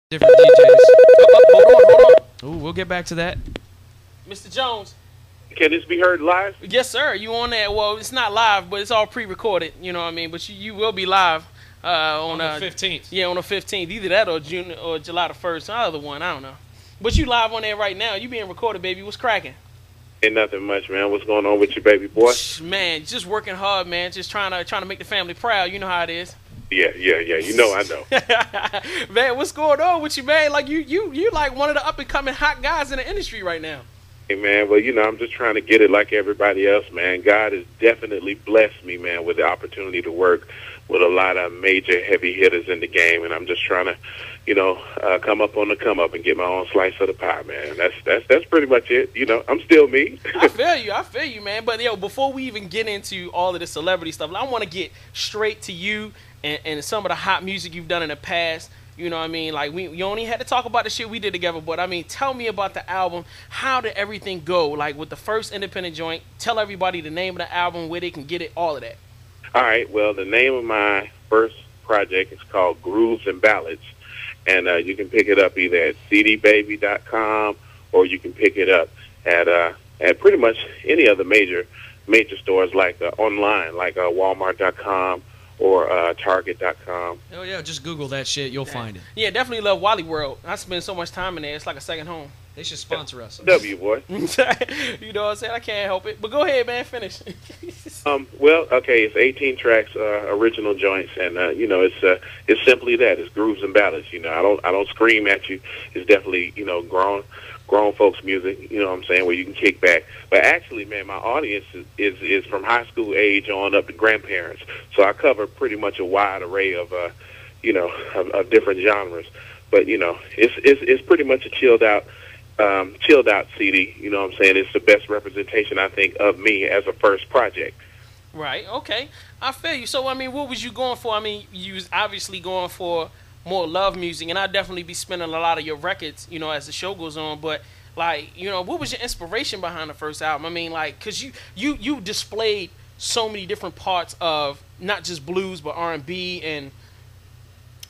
different DJs. Hold on. Ooh, we'll get back to that. Mr. Jonz. Can this be heard live? Yes, sir. You on that? Well, it's not live, but it's all pre-recorded. You know what I mean? But you will be live on the 15th. Yeah, on the 15th. Either that or June or July the 1st. Either one. I don't know. But you live on there right now. You being recorded, baby. What's cracking? Ain't nothing much, man. What's going on with you, baby boy? Man, just working hard, man. Just trying to make the family proud. You know how it is. Yeah. You know I know. Man, what's going on with you, man? Like you like one of the up and coming hot guys in the industry right now. Hey, man, well, I'm just trying to get it like everybody else, man. God has definitely blessed me, man, with the opportunity to work with a lot of major heavy hitters in the game, and I'm just trying to, come up on the come up and get my own slice of the pie, man. That's pretty much it. I'm still me. I feel you, man. But before we even get into all of the celebrity stuff, I want to get straight to you and some of the hot music you've done in the past. You know what I mean? Like, you only had to talk about the shit we did together, but, I mean, tell me about the album. How did everything go? Like, with the first independent joint, tell everybody the name of the album, where they can get it, all of that. All right. Well, the name of my first project is called Grooves and Ballads, and you can pick it up either at cdbaby.com or you can pick it up at pretty much any other major stores, like online, like Walmart.com. Or Target.com. Oh, yeah, just Google that shit. You'll find it. Yeah, definitely love Wally World. I spend so much time in there. It's like a second home. They should sponsor us. W, boy. You know what I'm saying? I can't help it. But go ahead, man. Finish. Well, okay, it's 18 tracks, original joints, and, it's simply that. It's grooves and ballads. I don't scream at you. It's definitely, grown folks music, you know what I'm saying, where you can kick back. But actually, man, my audience is from high school age on up to grandparents. So I cover pretty much a wide array of different genres. But it's pretty much a chilled out CD. You know what I'm saying? It's the best representation, I think, of me as a first project. Right. Okay. I feel you. So I mean, what was you going for? I mean, you was obviously going for more love music, and I'd definitely be spinning a lot of your records, as the show goes on. But like, what was your inspiration behind the first album? I mean, like, cause you displayed so many different parts of not just blues but R&B and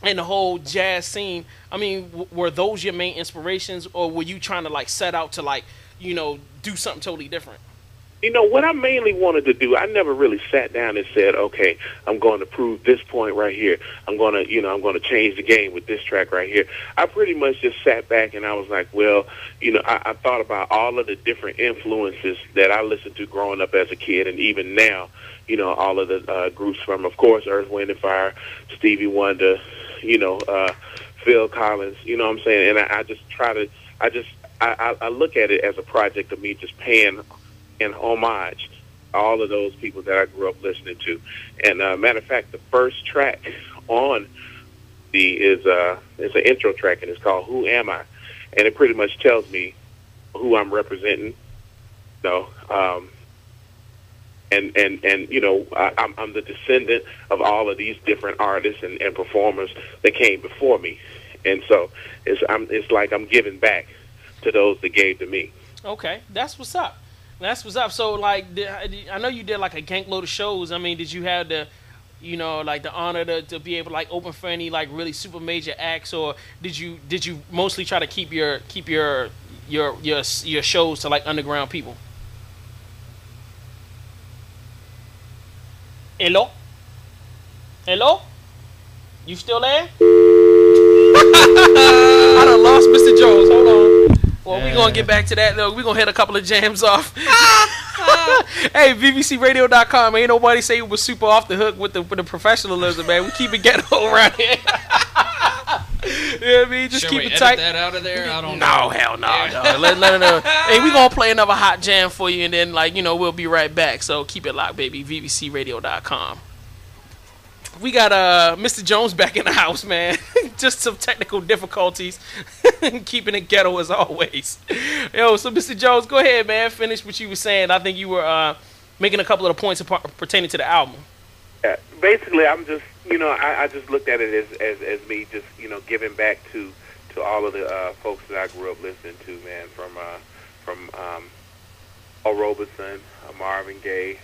the whole jazz scene. I mean, were those your main inspirations, or were you trying to like set out to like, do something totally different? What I mainly wanted to do, I never really sat down and said, okay, I'm going to prove this point right here. I'm going to change the game with this track right here. I pretty much just sat back and I was like, well, I thought about all of the different influences that I listened to growing up as a kid, and even now, all of the groups from, of course, Earth, Wind and Fire, Stevie Wonder, Phil Collins, you know what I'm saying? And I just try to, I look at it as a project of me just paying and homage all of those people that I grew up listening to. And matter of fact, the first track on is an intro track, and it's called "Who Am I?" And it pretty much tells me who I'm representing. I'm the descendant of all of these different artists and performers that came before me, and so it's like I'm giving back to those that gave to me. Okay, that's what's up. That's what's up. So, like, I know you did, like, a gank load of shows. I mean, did you have the, like, the honor to be able to, like, open for any, like, really super major acts, or did you mostly try to keep your shows to, like, underground people? Hello? You still there? I done lost Mr. Jonz. Hold on. Well, we're going to get back to that, though. We're going to hit a couple of jams off. Hey, bbcradio.com. Ain't nobody say we was super off the hook with the professionalism, man. We keep it ghetto around here. You know what I mean? Just Should keep we it edit tight. that out of there? I don't know. No, hell no. No. Let Hey, we're going to play another hot jam for you, and then, like, we'll be right back. So keep it locked, baby. bbcradio.com. We got Mr. Jonz back in the house, man. Just some technical difficulties. Keeping it ghetto as always. So Mr. Jonz, go ahead, man. Finish what you were saying. I think you were making a couple of the points pertaining to the album. Basically, I'm just, I just looked at it as me just, giving back to all of the folks that I grew up listening to, man, from Al Robeson, Marvin Gaye,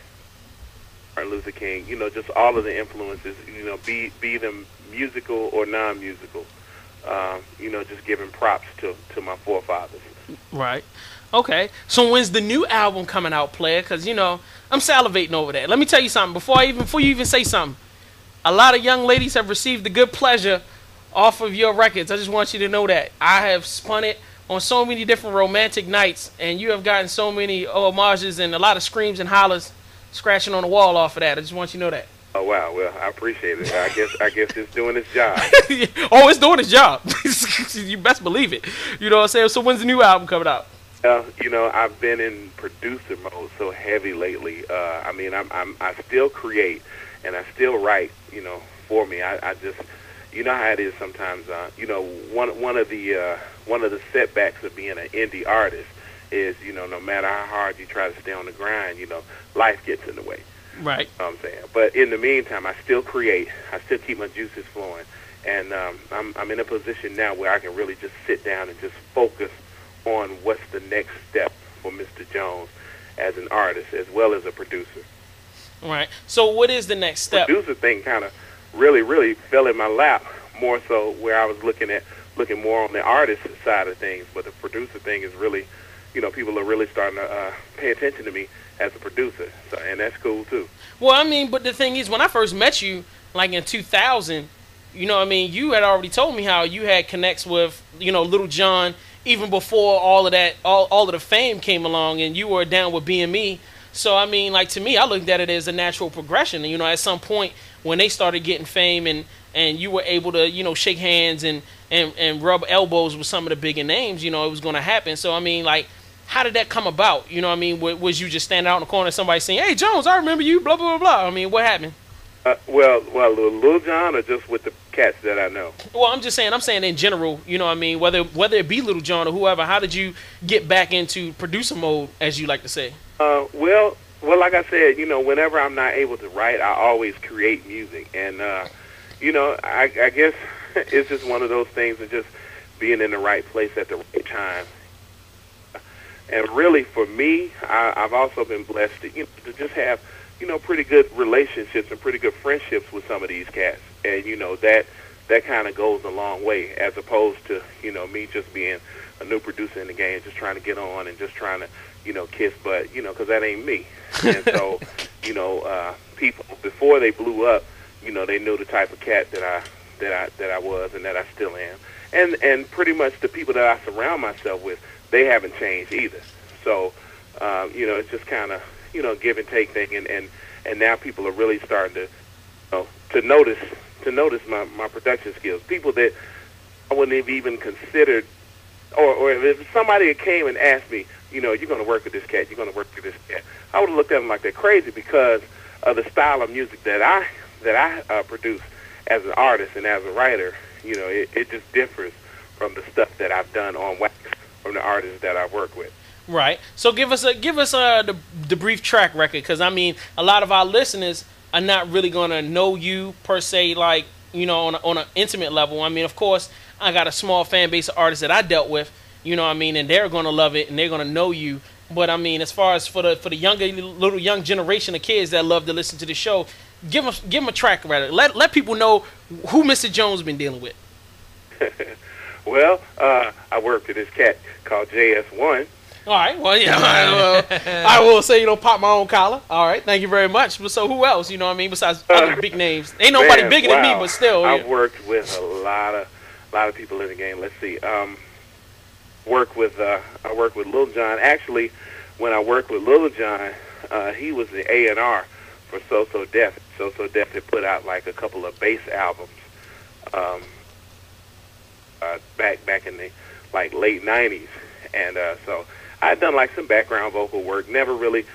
Martin Luther King, just all of the influences, be them musical or non-musical. just giving props to my forefathers. Right. Okay. So when's the new album coming out, player? Because, I'm salivating over that. Let me tell you something. Before you even say something, a lot of young ladies have received the good pleasure off of your records. I just want you to know that. I have spun it on so many different romantic nights, and you have gotten so many homages and a lot of screams and hollers scratching on the wall off of that. I just want you to know that. Oh, wow. Well, I appreciate it. I guess it's doing its job. Oh, it's doing its job. You best believe it. You know what I'm saying? So when's the new album coming out? I've been in producer mode so heavy lately. I still create and I still write, for me. I just, you know how it is sometimes. One of the setbacks of being an indie artist is, no matter how hard you try to stay on the grind, life gets in the way. Right. You know what I'm saying? But in the meantime, I still create. I still keep my juices flowing. And I'm in a position now where I can really just sit down and just focus on what's the next step for Mr. Jonz as an artist as well as a producer. Right. So what is the next step? The producer thing kind of really fell in my lap more so where I was looking more on the artist side of things. But the producer thing is really, people are really starting to pay attention to me as a producer. So, and that's cool too. Well, but the thing is, when I first met you, like in 2000, you had already told me how you had connects with, Lil Jon, even before all of that, all of the fame came along, and you were down with BME. So, to me, I looked at it as a natural progression. At some point when they started getting fame and you were able to, shake hands and rub elbows with some of the bigger names, it was going to happen. So, how did that come about? Was you just standing out in the corner, somebody saying, "Hey, Jonz, I remember you," blah, blah, blah, blah? What happened? Well, Lil Jon or just with the cats that I know? Well, I'm saying in general, whether it be Lil Jon or whoever, how did you get back into producer mode, as you like to say? Well, like I said, whenever I'm not able to write, I always create music. And, I guess it's just one of those things of just being in the right place at the right time. And really, for me, I've also been blessed to just have, pretty good relationships and pretty good friendships with some of these cats. And, that kind of goes a long way as opposed to, me just being a new producer in the game, just trying to get on and just trying to, kiss butt, because that ain't me. And so, people, before they blew up, they knew the type of cat that I was and that I still am. And pretty much the people that I surround myself with, they haven't changed either. So, it's just kind of, give and take thing. And now people are really starting to notice my production skills. People that I wouldn't have even considered, or if somebody had came and asked me, you're going to work with this cat, you're going to work with this cat, I would have looked at them like they're crazy because of the style of music that I produce as an artist and as a writer. It just differs from the stuff that I've done on wax from the artists that I work with. Right. So give us the brief track record, because a lot of our listeners are not really gonna know you per se, like on an intimate level. Of course, I got a small fan base of artists that I dealt with, and they're gonna love it and they're gonna know you. But as far as for the young generation of kids that love to listen to the show, give them a track record. Let people know who Mr. Jonz been dealing with. Well, I worked with this cat called JS1. All right. Well, yeah. I will say, pop my own collar. All right. Thank you very much. But so who else? Besides other big names, ain't nobody bigger than me, but still. I've worked with a lot of people in the game. Let's see. I work with Lil Jon. Actually, when I worked with Lil Jon, he was the A&R for So Def. So Def had put out like a couple of bass albums. Back in the late 90s, and so I'd done like some background vocal work, never really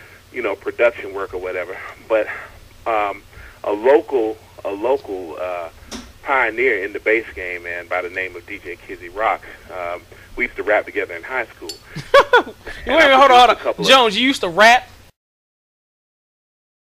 production work or whatever, but a local pioneer in the bass game, man, by the name of DJ Kizzy Rock. We used to rap together in high school. Wait, hold on. Jonz, you used to rap?